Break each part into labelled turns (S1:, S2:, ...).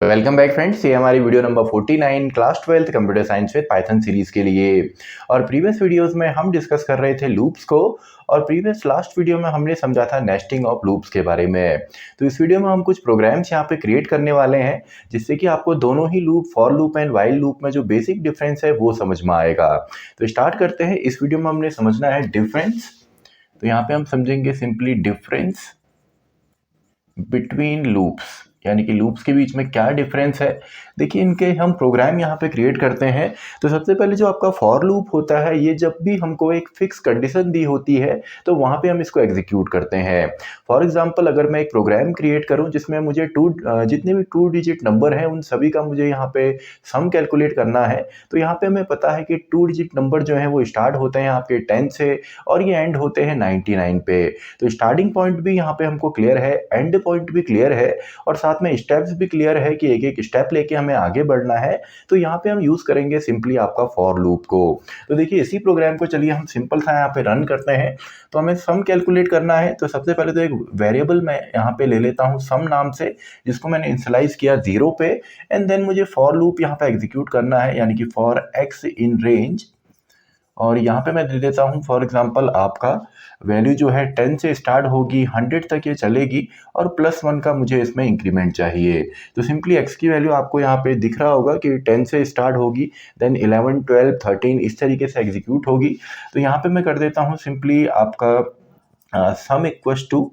S1: Welcome back friends, ये हमारी video number 49 class 12 computer science with Python series के लिए। और प्रीवियस वीडियोस में हम डिस्कस कर रहे थे लूप्स को, और प्रीवियस लास्ट वीडियो में हमने समझा था नेस्टिंग ऑफ लूप्स के बारे में। तो इस वीडियो में हम कुछ प्रोग्राम्स यहाँ पे क्रिएट करने वाले हैं जिससे कि आपको दोनों ही loop, for loop and while loop में जो बेसिक डिफरेंस है वो समझ में आएगा। तो स्टार्ट करते हैं। इस वीडियो में हमने समझना है डिफरेंस। तो यहाँ पे हम समझेंगे सिंपली डिफरेंस बिटवीन लूप्स, यानी कि लूप्स के बीच में क्या डिफरेंस है। देखिए, इनके हम प्रोग्राम यहाँ पे क्रिएट करते हैं। तो सबसे पहले जो आपका फॉर लूप होता है, ये जब भी हमको एक फिक्स कंडीशन दी होती है तो वहाँ पे हम इसको एग्जीक्यूट करते हैं। फॉर एग्जांपल, अगर मैं एक प्रोग्राम क्रिएट करूँ जिसमें मुझे जितने भी 2 डिजिट नंबर हैं उन सभी का मुझे यहाँ पे सम कैलकुलेट करना है, तो यहाँ पे हमें पता है कि 2 डिजिट नंबर जो है वो स्टार्ट होते हैं आपके 10 से और ये एंड होते हैं 99 पे। तो स्टार्टिंग पॉइंट भी यहाँ पे हमको क्लियर है, एंड पॉइंट भी क्लियर है, और साथ में स्टेप्स भी क्लियर है कि एक एक स्टेप लेके हमें आगे बढ़ना है। तो यहाँ पे हम यूज करेंगे सिंपली आपका फॉर लूप को। तो देखिए, इसी प्रोग्राम को चलिए हम सिंपल सा यहाँ पे रन करते हैं। तो हमें सम कैलकुलेट करना है। तो सबसे पहले तो एक वेरिएबल मैं यहाँ पे ले लेता हूँ सम नाम से, जिसको मैंने इनिशियलाइज किया 0 पे। एंड देन मुझे फॉर लूप यहाँ पे एग्जीक्यूट करना है, यानी कि फॉर एक्स इन रेंज। और यहाँ पे मैं दे देता हूँ फॉर एग्जांपल आपका वैल्यू जो है 10 से स्टार्ट होगी, 100 तक ये चलेगी, और +1 का मुझे इसमें इंक्रीमेंट चाहिए। तो सिंपली एक्स की वैल्यू आपको यहाँ पे दिख रहा होगा कि 10 से स्टार्ट होगी, देन 11, 12, 13 इस तरीके से एग्जीक्यूट होगी। तो यहाँ पे मैं कर देता हूँ सिंपली आपका sum equals to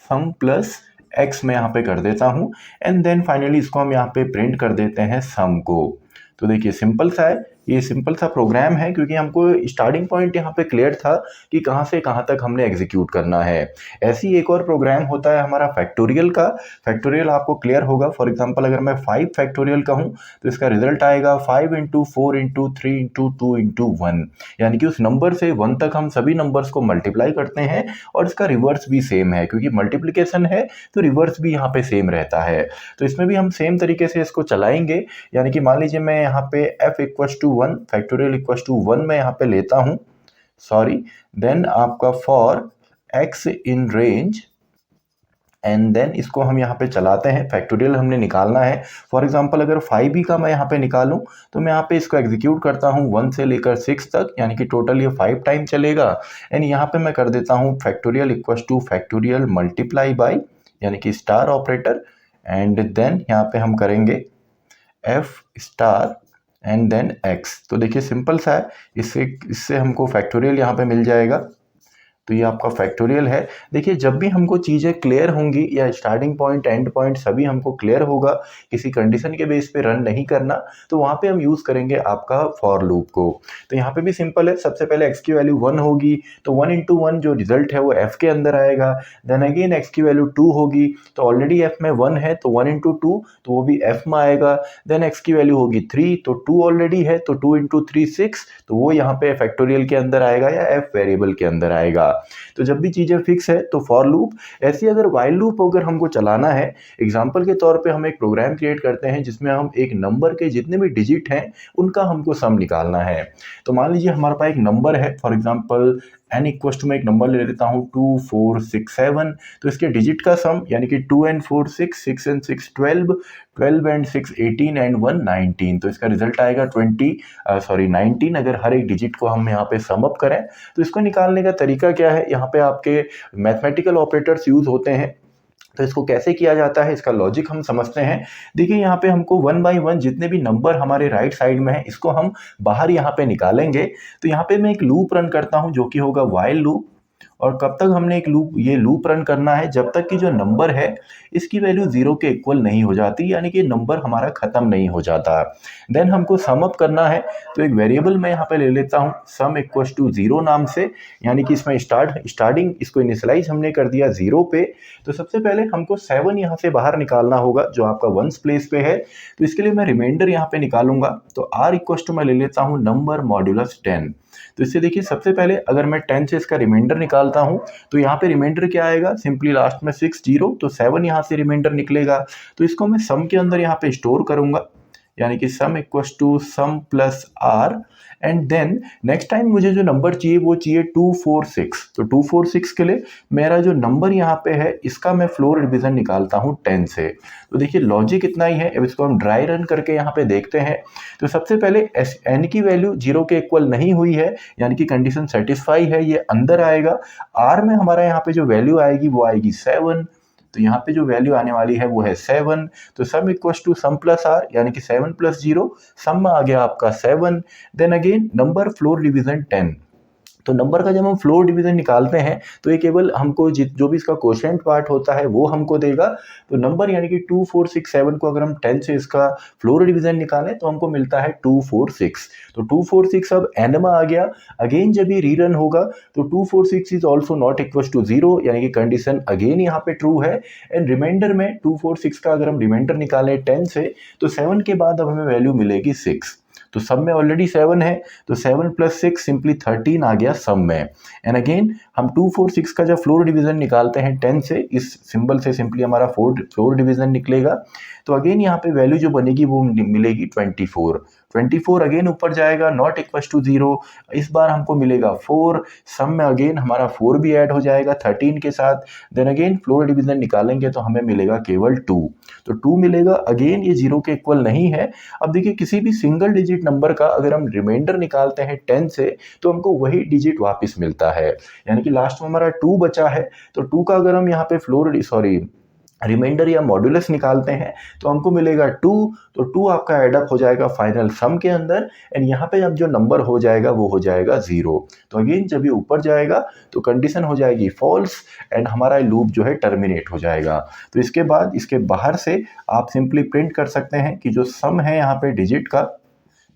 S1: sum plus x में यहाँ पे कर देता हूँ। एंड देन फाइनली इसको हम यहाँ पे प्रिंट कर देते हैं सम को। तो देखिए, सिंपल सा है, ये सिंपल सा प्रोग्राम है, क्योंकि हमको स्टार्टिंग पॉइंट यहाँ पे क्लियर था कि कहाँ से कहाँ तक हमने एग्जीक्यूट करना है। ऐसे ही एक और प्रोग्राम होता है हमारा फैक्टोरियल का। फैक्टोरियल आपको क्लियर होगा। फॉर एग्जांपल, अगर मैं 5 फैक्टोरियल कहूँ तो इसका रिजल्ट आएगा 5 इंटू 4 इंटू 3 इंटू 2 इंटू 1, यानी कि उस नंबर से 1 तक हम सभी नंबर्स को मल्टीप्लाई करते हैं। और इसका रिवर्स भी सेम है, क्योंकि मल्टीप्लीकेशन है तो रिवर्स भी यहाँ पे सेम रहता है। तो इसमें भी हम सेम तरीके से इसको चलाएंगे, यानी कि मान लीजिए मैं यहाँ पे f equals to 1 factorial equals to 1 मैं यहाँ पे लेता हूँ, सॉरी। देन आपका for x in range, and then इसको हम यहाँ पे चलाते हैं। फैक्टोरियल हमने निकालना है। फॉर एग्जांपल, अगर 5 का मैं यहाँ पे निकालूं तो मैं यहाँ पे इसको एग्जीक्यूट करता हूँ 1 से लेकर 6 तक, यानी कि टोटल ये 5 टाइम चलेगा। एंड यहाँ पे मैं कर देता हूँ factorial equals two factorial multiply by, यानी कि स्टार ऑपरेटर। एंड देन यहाँ पे हम करेंगे f star and then x। तो देखिए, सिंपल सा है। इससे इससे हमको फैक्टोरियल यहाँ पे मिल जाएगा। तो ये आपका फैक्टोरियल है। देखिए, जब भी हमको चीज़ें क्लियर होंगी, या स्टार्टिंग पॉइंट, एंड पॉइंट सभी हमको क्लियर होगा, किसी कंडीशन के बेस पे रन नहीं करना, तो वहाँ पे हम यूज़ करेंगे आपका फॉर लूप को। तो यहाँ पे भी सिंपल है। सबसे पहले x की वैल्यू 1 होगी, तो 1 इंटू 1 जो रिजल्ट है वो f के अंदर आएगा। देन अगेन x की वैल्यू 2 होगी, तो ऑलरेडी f में 1 है, तो 1 इंटू 2 तो वो भी f में आएगा। देन x की वैल्यू होगी 3, तो 2 ऑलरेडी है, तो 2 इंटू 3 6, तो वो यहाँ पे फैक्टोरियल के अंदर आएगा या f वेरिएबल के अंदर आएगा। तो जब भी चीज़ें फिक्स है तो फॉर लूप। ऐसी अगर वाइल लूप अगर हमको चलाना है, एग्जांपल के तौर पे हम एक प्रोग्राम क्रिएट करते हैं जिसमें हम एक नंबर के जितने भी डिजिट हैं उनका हमको सम निकालना है। तो मान लीजिए हमारे पास एक नंबर है, for example n equals to मैं एक नंबर ले लेता हूँ 2 4 6 7। तो इसके डिजिट का सम, यानी कि 2 and 4 6, 6 and 6 12, 12 and 6 18 and 1 19। तो इसका रिजल्ट आएगा 19। अगर हर एक डिजिट को हम यहाँ पे सम अप करें, तो इसको निकालने का तरीका क्या है, यहाँ पे आपके मैथमेटिकल ऑपरेटर्स यूज होते हैं। तो इसको कैसे किया जाता है, इसका लॉजिक हम समझते हैं। देखिए, यहाँ पे हमको 1 बाई 1 जितने भी नंबर हमारे राइट साइड में है, इसको हम बाहर यहाँ पे निकालेंगे। तो यहाँ पे मैं एक लूप रन करता हूँ जो कि होगा वाइल लूप। और कब तक हमने ये लूप रन करना है, जब तक कि जो नंबर है इसकी वैल्यू 0 के इक्वल नहीं हो जाती, यानी कि नंबर हमारा खत्म नहीं हो जाता। देन हमको सम अप करना है। तो एक वेरिएबल मैं यहाँ पे ले लेता हूँ सम इक्वस टू 0 नाम से, यानी कि इसमें स्टार्टिंग इसको इनिशियलाइज हमने कर दिया 0 पे। तो सबसे पहले हमको 7 यहाँ से बाहर निकालना होगा जो आपका वंस प्लेस पे है। तो इसके लिए मैं रिमाइंडर यहाँ पे निकालूंगा। तो r इक्वस टू मैं ले लेता हूँ नंबर मॉड्यूलस 10। तो इससे देखिए, सबसे पहले अगर मैं 10 से इसका रिमाइंडर निकालता हूँ तो यहाँ पे रिमाइंडर क्या आएगा, सिंपली लास्ट में 6 0, तो 7 यहाँ से रिमाइंडर निकलेगा। तो इसको मैं सम के अंदर यहाँ पे स्टोर करूंगा, यानी कि sum equals to sum plus R. And then next time मुझे जो नंबर चाहिए वो चाहिए 246। तो 246 के लिए मेरा जो नंबर यहाँ पे है इसका मैं फ्लोर डिवीजन निकालता हूँ 10 से। तो देखिए लॉजिक इतना ही है। अब इसको हम ड्राई रन करके यहाँ पे देखते हैं। तो सबसे पहले एन की वैल्यू 0 के इक्वल नहीं हुई है, यानी कि कंडीशन सेटिस्फाई है, ये अंदर आएगा। आर में हमारा यहाँ पे जो वैल्यू आएगी वो आएगी 7। तो यहाँ पे जो वैल्यू आने वाली है वो है 7। तो sum equals to sum plus R, यानी कि 7 प्लस 0, सम में आ गया आपका 7। Then again number floor division 10। तो नंबर का जब हम फ्लोर डिवीजन निकालते हैं तो ये केवल हमको जो भी इसका कोशेंट पार्ट होता है वो हमको देगा। तो नंबर यानी कि 2467 को अगर हम 10 से इसका फ्लोर डिवीजन निकालें तो हमको मिलता है 246। तो 246 अब एन में आ गया। अगेन जब ये रीरन होगा तो 246 is also not equal to 0, यानी कि कंडीशन अगेन यहाँ पे ट्रू है। एंड रिमाइंडर में 246 का अगर हम रिमाइंडर निकालें 10 से तो 7 के बाद अब हमें वैल्यू मिलेगी 6। तो सब में ऑलरेडी 7 है, तो 7 प्लस 6 सिंपली 13 आ गया सब में। एंड अगेन हम 246 का जब फ्लोर डिवीजन निकालते हैं 10 से, इस सिंबल से सिंपली हमारा फ्लोर डिवीजन निकलेगा। तो अगेन यहाँ पे वैल्यू जो बनेगी वो मिलेगी 24। 24 अगेन ऊपर जाएगा, नॉट इक्वल टू 0। इस बार हमको मिलेगा 4। सम में अगेन हमारा 4 भी ऐड हो जाएगा 13 के साथ। देन अगेन फ्लोर डिवीजन निकालेंगे तो हमें मिलेगा केवल 2। तो 2 मिलेगा। अगेन ये 0 के इक्वल नहीं है। अब देखिए किसी भी सिंगल डिजिट नंबर का अगर हम रिमाइंडर निकालते हैं 10 से तो हमको वही डिजिट वापस मिलता है, यानी कि लास्ट में हमारा 2 बचा है। तो 2 का अगर हम यहाँ पे रिमाइंडर या मॉड्यूलस निकालते हैं तो हमको मिलेगा 2। तो 2 आपका एडअप हो जाएगा फाइनल सम के अंदर। एंड यहाँ पे अब जो नंबर हो जाएगा वो हो जाएगा 0। तो अगेन जब ये ऊपर जाएगा तो कंडीशन हो जाएगी फॉल्स एंड हमारा लूप जो है टर्मिनेट हो जाएगा। तो इसके बाद इसके बाहर से आप सिंपली प्रिंट कर सकते हैं कि जो सम है यहाँ पे डिजिट का,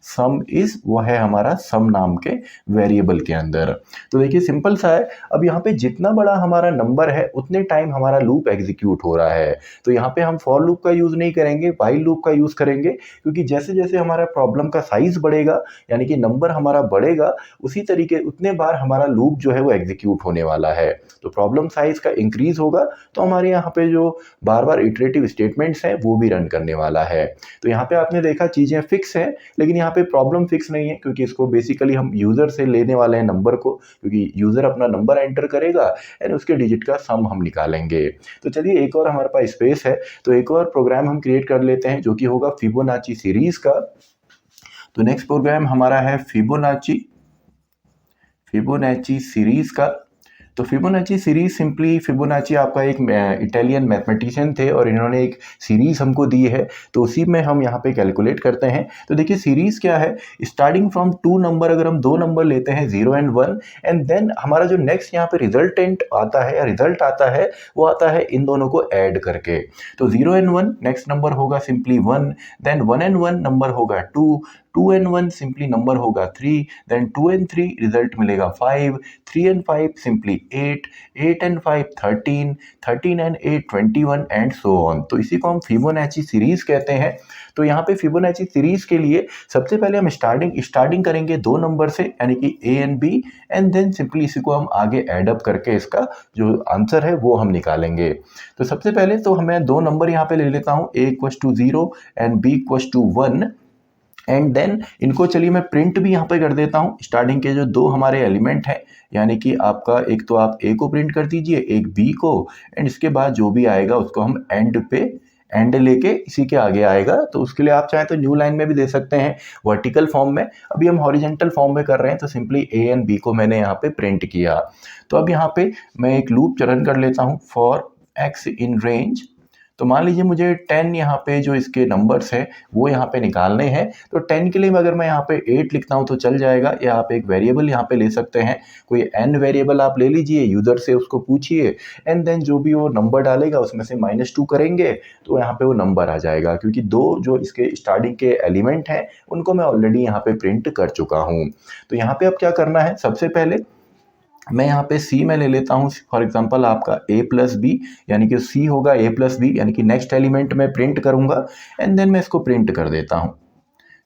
S1: सम इज वो है हमारा सम नाम के वेरिएबल के अंदर। तो देखिए सिंपल सा है। अब यहाँ पे जितना बड़ा हमारा नंबर है उतने टाइम हमारा लूप एग्जीक्यूट हो रहा है। तो यहाँ पे हम फॉर लूप का यूज नहीं करेंगे, व्हाइल लूप का यूज करेंगे, क्योंकि जैसे जैसे हमारा प्रॉब्लम का साइज बढ़ेगा यानी कि नंबर हमारा बढ़ेगा, उसी तरीके उतने बार हमारा लूप जो है वो एग्जीक्यूट होने वाला है। तो प्रॉब्लम साइज का इंक्रीज होगा तो हमारे यहाँ पे जो बार बार इटरेटिव स्टेटमेंट्स हैं वो भी रन करने वाला है। तो यहाँ पे आपने देखा चीजें फिक्स है, लेकिन यहाँ पे प्रॉब्लम फिक्स नहीं है, क्योंकि इसको बेसिकली हम यूजर से लेने वाले हैं नंबर को, क्योंकि यूजर अपना नंबर एंटर करेगा एंड उसके डिजिट का सम हम निकालेंगे। तो चलिए एक और हमारे पास स्पेस है तो एक और प्रोग्राम हम क्रिएट कर लेते हैं जो कि होगा फिबोनाची सीरीज का। तो नेक्स्ट प्रोग्राम हमारा है फिबोनाची सीरीज का। तो फिबोनाची सीरीज सिंपली, फिबोनाची आपका एक इटालियन मैथमेटिशियन थे और इन्होंने एक सीरीज हमको दी है, तो उसी में हम यहाँ पे कैलकुलेट करते हैं। तो देखिए सीरीज क्या है, स्टार्टिंग फ्रॉम 2 नंबर, अगर हम 2 नंबर लेते हैं 0 एंड 1, एंड देन हमारा जो नेक्स्ट यहाँ पे रिजल्टेंट आता है या रिजल्ट आता है वो आता है इन दोनों को ऐड करके। तो 0 एंड 1 नेक्स्ट नंबर होगा सिंपली 1, देन 1 एंड 1 नंबर होगा 2, 2 एंड 1 सिंपली नंबर होगा 3, देन 2 एंड 3 रिजल्ट मिलेगा 5, 3 and 5 simply 8, 8 and 5 13, 13 and 8 21 and so on. तो इसी को हम फिबोनाची सीरीज कहते हैं। तो यहाँ पे फिबोनाची सीरीज के लिए सबसे पहले हम स्टार्टिंग करेंगे 2 नंबर से, यानी कि A and B, and then simply इसी को हम आगे एडअप करके इसका जो आंसर है वो हम निकालेंगे। तो सबसे पहले तो हमें 2 नंबर यहाँ पे ले लेता हूँ, a equals to 0 and b equals to 1, and then इनको चलिए मैं प्रिंट भी यहाँ पे कर देता हूँ। स्टार्टिंग के जो 2 हमारे एलिमेंट हैं, यानी कि आपका एक तो आप ए को प्रिंट कर दीजिए, एक बी को, एंड इसके बाद जो भी आएगा उसको हम एंड लेके इसी के आगे आएगा। तो उसके लिए आप चाहें तो न्यू लाइन में भी दे सकते हैं, वर्टिकल फॉर्म में। अभी हम हॉरिजेंटल फॉर्म में कर रहे हैं तो सिंपली ए एंड बी को मैंने यहाँ पे प्रिंट किया। तो अब यहाँ पे मैं एक लूप रन कर लेता हूँ, फॉर एक्स इन रेंज। तो मान लीजिए मुझे 10 यहाँ पे जो इसके नंबर्स हैं वो यहाँ पे निकालने हैं। तो 10 के लिए अगर मैं यहाँ पे 8 लिखता हूँ तो चल जाएगा, या आप एक वेरिएबल यहाँ पे ले सकते हैं, कोई n वेरिएबल आप ले लीजिए, यूजर से उसको पूछिए, एंड देन जो भी वो नंबर डालेगा उसमें से -2 करेंगे तो यहाँ पे वो नंबर आ जाएगा, क्योंकि 2 जो इसके स्टार्टिंग के एलिमेंट हैं उनको मैं ऑलरेडी यहाँ पे प्रिंट कर चुका हूँ। तो यहाँ पे अब क्या करना है, सबसे पहले मैं यहाँ पे C में ले लेता हूँ, फॉर एग्जांपल आपका a प्लस बी, यानी कि C होगा a प्लस बी, यानी कि नेक्स्ट एलिमेंट में प्रिंट करूँगा, एंड देन मैं इसको प्रिंट कर देता हूँ।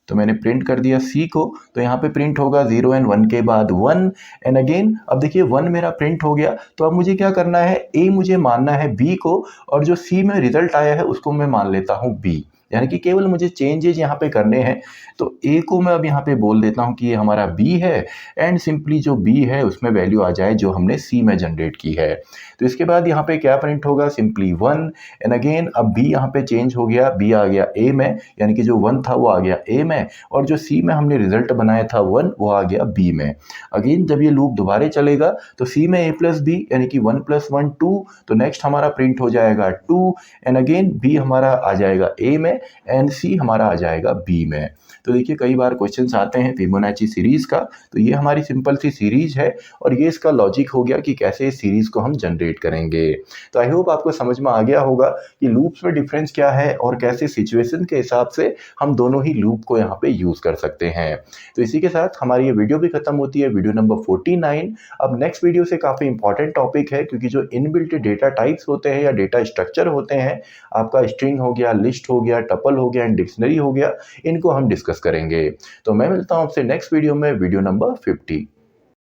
S1: तो मैंने प्रिंट कर दिया C को, तो यहाँ पे प्रिंट होगा 0 एंड 1 के बाद 1, एंड अगेन अब देखिए 1 मेरा प्रिंट हो गया। तो अब मुझे क्या करना है, A मुझे मानना है B को, और जो C में रिजल्ट आया है उसको मैं मान लेता हूँ B। यानी कि केवल मुझे चेंजेज यहाँ पे करने हैं। तो ए को मैं अब यहाँ पे बोल देता हूँ कि ये हमारा बी है एंड सिंपली जो बी है उसमें वैल्यू आ जाए जो हमने सी में जनरेट की है। तो इसके बाद यहाँ पे क्या प्रिंट होगा, सिंपली 1 एंड अगेन अब बी यहाँ पे चेंज हो गया, बी आ गया ए में, यानी कि जो 1 था वो आ गया ए में और जो सी में हमने रिजल्ट बनाया था 1 वो आ गया बी में। अगेन जब ये लूप दोबारा चलेगा तो सी में ए प्लस बी यानी कि 1 + 1 2, तो नेक्स्ट हमारा प्रिंट हो जाएगा 2 एंड अगेन बी हमारा आ जाएगा ए में एंड सी हमारा आ जाएगा बी में। तो देखिए कई बार क्वेश्चंस आते हैं फिबोनाची सीरीज का, तो ये हमारी सिंपल सी सीरीज है और ये इसका लॉजिक हो गया कि कैसे इस सीरीज को हम जनरेट करेंगे। तो आई होप आपको समझ में आ गया होगा कि लूप्स में डिफरेंस क्या है और कैसे सिचुएशन के हिसाब से हम दोनों ही लूप को यहाँ पे यूज कर सकते हैं। तो इसी के साथ हमारी ये वीडियो भी खत्म होती है, वीडियो नंबर 49। अब नेक्स्ट वीडियो से काफी इंपॉर्टेंट टॉपिक है क्योंकि जो इनबिल्ट डेटा टाइप्स होते हैं या डेटा स्ट्रक्चर होते हैं, आपका स्ट्रिंग हो गया, लिस्ट हो गया, टपल हो गया एंड डिक्शनरी हो गया, इनको हम डिस्कस करेंगे। तो मैं मिलता हूं आपसे नेक्स्ट वीडियो में, वीडियो नंबर 50।